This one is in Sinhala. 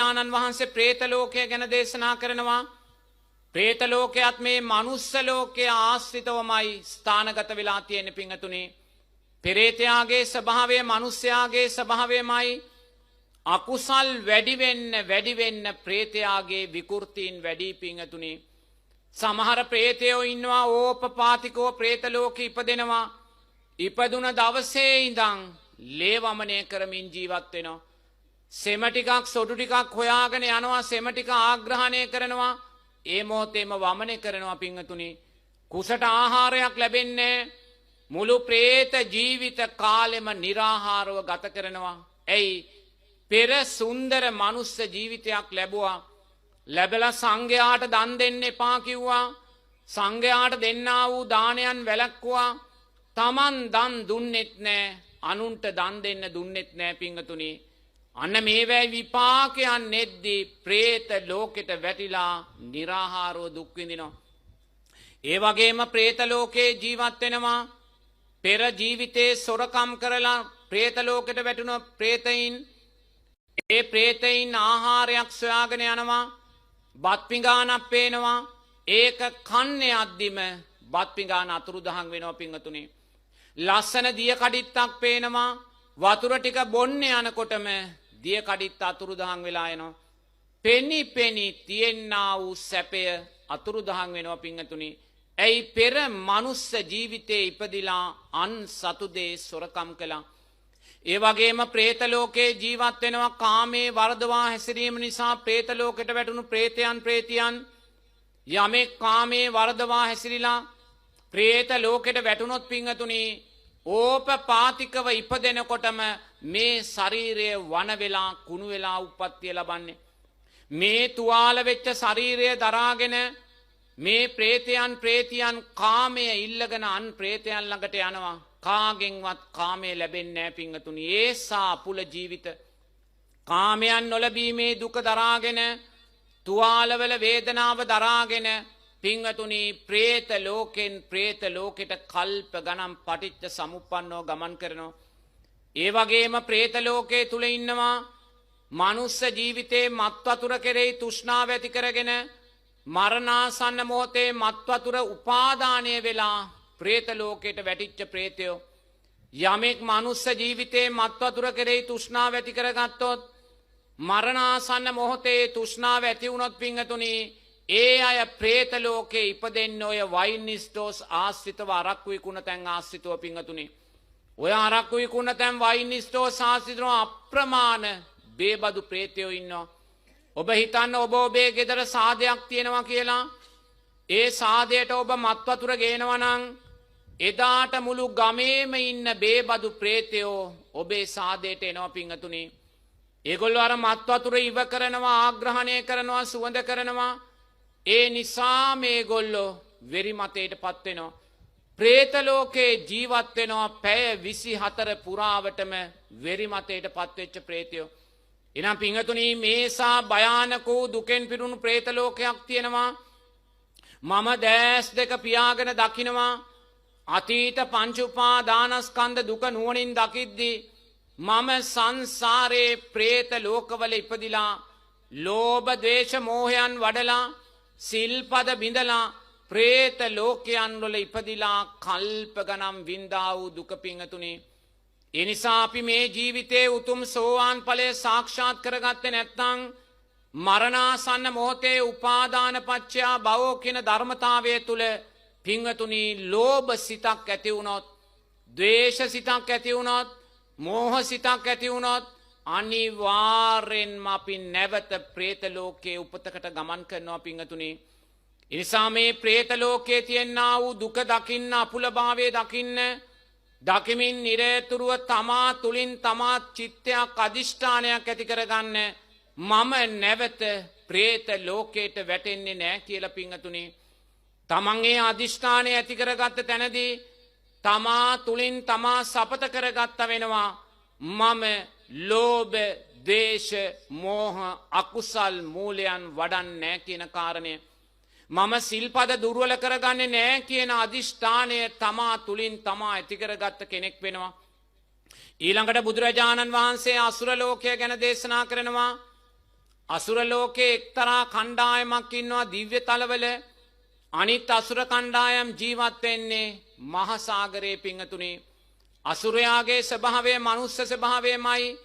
ආනන් වහන්සේ പ്രേත ලෝකය ගැන දේශනා කරනවා. പ്രേත ලෝකයත් මේ මනුස්ස ලෝකයේ ආශ්‍රිතවමයි ස්ථානගත වෙලා තියෙන පිංගතුනේ. පෙරේතයාගේ ස්වභාවය මනුස්සයාගේ ස්වභාවයමයි. අකුසල් වැඩි වෙන්න പ്രേතයාගේ විකෘතීන් වැඩි පිංගතුනේ. සමහර പ്രേතයෝ ඉන්නවා ඕපපාතිකව പ്രേත ලෝකෙ ඉපදෙනවා. ඉපදුන දවසේ ඉඳන් ලේ වමනය කරමින් ජීවත් වෙනවා. සෙම ටිකක් සොටු ටිකක් හොයාගෙන යනවා. සෙම ටික ආග්‍රහණය කරනවා. ඒ මොහොතේම වමනය කරනවා පිංගතුනි. කුසට ආහාරයක් ලැබෙන්නේ මුළු പ്രേත ජීවිත කාලෙම निराහාරව ගත කරනවා. ඇයි? පෙර සුන්දර මනුස්ස ජීවිතයක් ලැබුවා. ලැබලා සංඝයාට දන් දෙන්න එපා කිව්වා. සංඝයාට දෙන්නා වූ දානයන් වැළැක්වුවා. තමන් දන් දුන්නෙත් නෑ. අනුන්ට දන් දෙන්න දුන්නෙත් නෑ පිංගතුනි. අන්න මේවැයි විපාකයන් නෙද්දී പ്രേත ලෝකෙට වැටිලා निराහාරව දුක් විඳිනවා. ඒ වගේම പ്രേත ලෝකේ ජීවත් වෙනවා. පෙර ජීවිතේ සොරකම් කරලා പ്രേත ලෝකෙට වැටුණ പ്രേතයින් ඒ പ്രേතයින් ආහාරයක් සොයාගෙන යනවා. බත් පිඟානක් පේනවා. ඒක කන්නේ අද්දිම බත් පිඟාන අතුරුදහන් වෙනවා පිංගතුනි. ලස්සන දිය කඩਿੱත්තක් පේනවා. වතුර ටික බොන්න යනකොටම දිය කඩਿੱත්ත අතුරුදහන් වෙලා යනවා. පෙනි තියෙනා වූ සැපය අතුරුදහන් වෙනවා පිංගතුනි. ඇයි? පෙර මනුස්ස ජීවිතේ ඉපදිලා අන් සතු දේ සොරකම් කළා. ඒ වගේම പ്രേත ලෝකේ ජීවත් වෙනවා. කාමයේ වර්ධවා හැසිරීම නිසා പ്രേත ලෝකෙට වැටුණු പ്രേතයන් പ്രേතියන් යමෙක් කාමයේ වර්ධවා හැසිරීලා പ്രേත ලෝකෙට වැටුණොත් පිංගතුනි ඕපපාතිකව ඉපදෙනකොටම මේ ශරීරය වන වෙලා කුණු වෙලා උප්පත්තිය ලබන්නේ. මේ තුවාල වෙච්ච ශරීරය දරාගෙන මේ പ്രേතයන් പ്രേතියන් කාමයේ ඉල්ලගෙන අන් പ്രേතයන් ළඟට යනවා. කාගෙන්වත් කාමයේ ලැබෙන්නේ නැහැ පිංගතුනි. ඒසා පුල ජීවිත කාමයන් නොලැබීමේ දුක දරාගෙන තුවාලවල වේදනාව දරාගෙන පිංගතුනි പ്രേත ලෝකෙන් പ്രേත ලෝකෙට කල්ප ගණන් පටිච්ච සමුප්පන්නව ගමන් කරනවා. ඒ වගේම പ്രേත ලෝකයේ තුල ඉන්නවා මනුස්ස ජීවිතේ මත් වතුර කෙරෙහි තෘෂ්ණාව ඇති කරගෙන මරණාසන්න මොහොතේ මත් වතුර උපාදානය වෙලා പ്രേත ලෝකයට වැටිච්ච പ്രേතයෝ. යමෙක් මනුස්ස ජීවිතේ මත් වතුර කෙරෙහි තෘෂ්ණාව ඇති කරගත්තොත් මරණාසන්න මොහොතේ තෘෂ්ණාව ඇති වුණොත් පිංගතුනි ඒ අය പ്രേත ලෝකේ ඉපදෙන්නේ ඔය වයින් ස්ටෝස් ආශ්‍රිතව අරක්කු විකුණ තැන් ආශ්‍රිතව පිංගතුනි. ඔය අරක්කු විකුණ තැන් වයින් ස්ටෝස් ආශ්‍රිතව අප්‍රමාණ බේබදු പ്രേතයෝ ඉන්නවා. ඔබ හිතන්න ඔබ ඔබේ ගෙදර සාදයක් තියෙනවා කියලා. ඒ සාදයට ඔබ මත් වතුර ගේනවා නම් එදාට මුළු ගමේම ඉන්න බේබදු പ്രേතයෝ ඔබේ සාදයට එනවා පිංගතුනි. ඒගොල්ලෝ අර මත් වතුර ඉව කරනවා, ආග්‍රහණය කරනවා, සුවඳ කරනවා. ඒ නිසා මේගොල්ලෝ වෙරි මතයටපත් වෙනවා. പ്രേත ලෝකේ ජීවත් වෙනවා පැය 24 පුරාවටම වෙරි මතයටපත් වෙච්ච പ്രേතයෝ. එනම් පිංගතුනි මේසා භයානක වූ දුකෙන් පිරුණු പ്രേත ලෝකයක් තියෙනවා. මම දැස් දෙක පියාගෙන දකිනවා අතීත පංච උපාදානස්කන්ධ දුක නුවණින් දකිද්දී මම සංසාරේ പ്രേත ලෝකවල ඉපදිලා ලෝභ ද්වේෂ මෝහයන් වඩලා සිල්පද බිඳලා പ്രേත ලෝකයන් වල ඉපදිලා කල්ප ගණන් වින්දා වූ දුක පිංගතුනි. ඒ නිසා අපි මේ ජීවිතේ උතුම් සෝවාන් ඵලය සාක්ෂාත් කරගත්තේ නැත්නම් මරණාසන්න මොහොතේ උපාදාන පච්චයා භවෝ කියන ධර්මතාවය තුල පිංගතුනි ලෝභ සිතක් ඇති වුණොත්, ද්වේෂ සිතක් ඇති වුණොත්, මෝහ සිතක් ඇති වුණොත් අනිවාර්යෙන්ම අපි නැවත പ്രേත ලෝකයේ උපතකට ගමන් කරනවා පිංගතුනි. ඒ නිසා මේ പ്രേත ලෝකයේ තියෙනා වූ දුක දකින්න, අපුලභාවය දකින්න, දකිමින් නිරතුරුව තමා තුලින් තමා චිත්තයක් අදිෂ්ඨානයක් ඇති කරගන්න මම නැවත പ്രേත ලෝකයට වැටෙන්නේ නැහැ කියලා පිංගතුනි. තමන්ගේ අදිෂ්ඨානය ඇති කරගත්ත තැනදී තමා තුලින් තමා සපත කරගත්ත වෙනවා මම ලෝභ, ද්වේෂ, මෝහ, අකුසල් මූලයන් වඩන්නේ නැහැ කියන කාරණය. මම සිල්පද දුර්වල කරගන්නේ නැහැ කියන අදිෂ්ඨානය තමා තුලින් තමා ඇති කරගත්ත කෙනෙක් වෙනවා. ඊළඟට බුදුරජාණන් වහන්සේ අසුර ලෝකය ගැන දේශනා කරනවා. අසුර ලෝකේ එක්තරා කණ්ඩායමක් ඉන්නවා දිව්‍ය තලවල. අනිත් අසුර කණ්ඩායම් ජීවත් වෙන්නේ මහා සාගරයේ පිංගතුනේ. අසුරයාගේ ස්වභාවය මනුස්ස ස්වභාවයමයි.